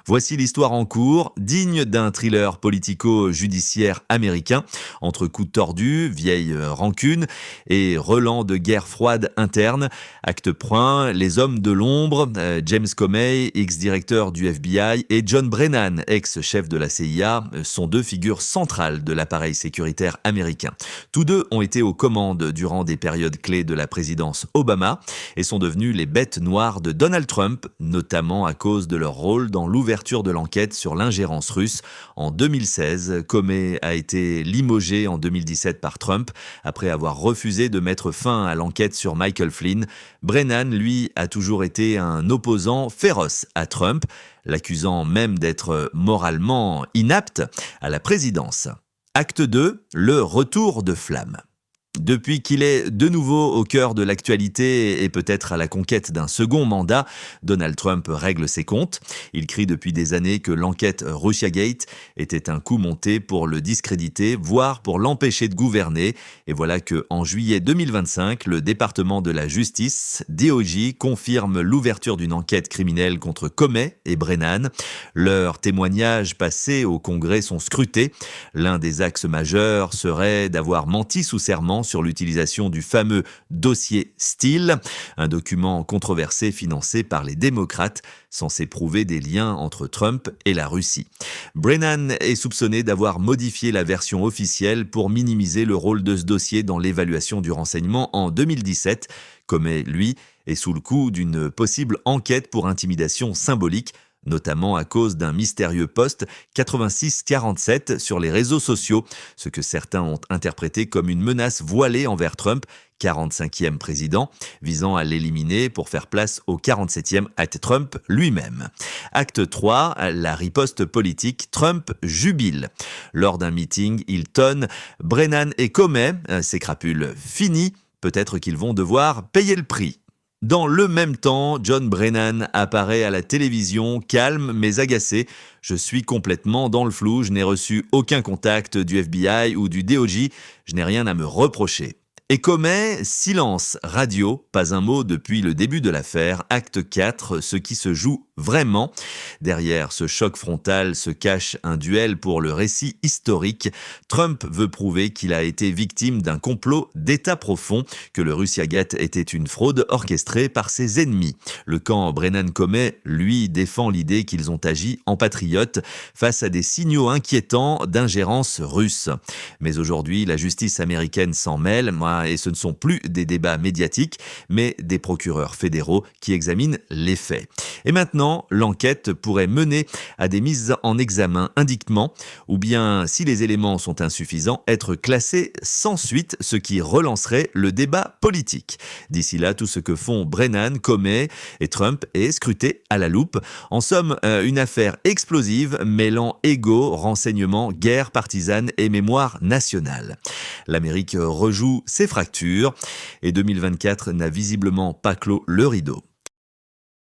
Voici l'histoire en cours, digne d'un thriller politico-judiciaire américain, entre coups tordus, vieille rancune et relents de guerre froide interne. Acte point, les hommes de l'ombre, James Comey, ex-directeur du FBI, et John Brennan, ex-chef de la CIA, sont deux figures centrales de l'appareil sécuritaire américain. Tous deux ont été aux commandes durant des périodes clés de la présidence Obama et sont devenus les bêtes noires de Donald Trump, notamment à cause de leur rôle dans l'ouverture de l'enquête sur l'ingérence russe. En 2016, Comey a été limogé en 2017 par Trump après avoir refusé de mettre fin à l'enquête sur Michael Flynn. Brennan, lui, a toujours été un opposant féroce à Trump, l'accusant même d'être moralement inapte à la présidence. Acte 2, le retour de flamme. Depuis qu'il est de nouveau au cœur de l'actualité et peut-être à la conquête d'un second mandat, Donald Trump règle ses comptes. Il crie depuis des années que l'enquête Russiagate était un coup monté pour le discréditer, voire pour l'empêcher de gouverner. Et voilà que, en juillet 2025, le département de la justice, DOJ, confirme l'ouverture d'une enquête criminelle contre Comey et Brennan. Leurs témoignages passés au Congrès sont scrutés. L'un des axes majeurs serait d'avoir menti sous serment sur l'utilisation du fameux dossier Steele, un document controversé financé par les démocrates, censé prouver des liens entre Trump et la Russie. Brennan est soupçonné d'avoir modifié la version officielle pour minimiser le rôle de ce dossier dans l'évaluation du renseignement en 2017. Comey, lui, est sous le coup d'une possible enquête pour intimidation symbolique, notamment à cause d'un mystérieux post 8647 sur les réseaux sociaux, ce que certains ont interprété comme une menace voilée envers Trump, 45e président, visant à l'éliminer pour faire place au 47e à Trump lui-même. Acte 3, la riposte politique, Trump jubile. Lors d'un meeting, il tonne « Brennan et Comey, ces crapules finies, peut-être qu'ils vont devoir payer le prix ». Dans le même temps, John Brennan apparaît à la télévision, calme mais agacé. « Je suis complètement dans le flou, je n'ai reçu aucun contact du FBI ou du DOJ, je n'ai rien à me reprocher. » Et Comey, silence radio, pas un mot depuis le début de l'affaire. Acte 4, ce qui se joue vraiment. Derrière ce choc frontal se cache un duel pour le récit historique. Trump veut prouver qu'il a été victime d'un complot d'État profond, que le Russiagate était une fraude orchestrée par ses ennemis. Le camp Brennan-Comey, lui, défend l'idée qu'ils ont agi en patriotes face à des signaux inquiétants d'ingérence russe. Mais aujourd'hui, la justice américaine s'en mêle, et ce ne sont plus des débats médiatiques, mais des procureurs fédéraux qui examinent les faits. Et maintenant, l'enquête pourrait mener à des mises en examen indictment, ou bien, si les éléments sont insuffisants, être classés sans suite, ce qui relancerait le débat politique. D'ici là, tout ce que font Brennan, Comey et Trump est scruté à la loupe. En somme, une affaire explosive mêlant ego, renseignements, guerre partisane et mémoire nationale. L'Amérique rejoue ses fractures et 2024 n'a visiblement pas clos le rideau.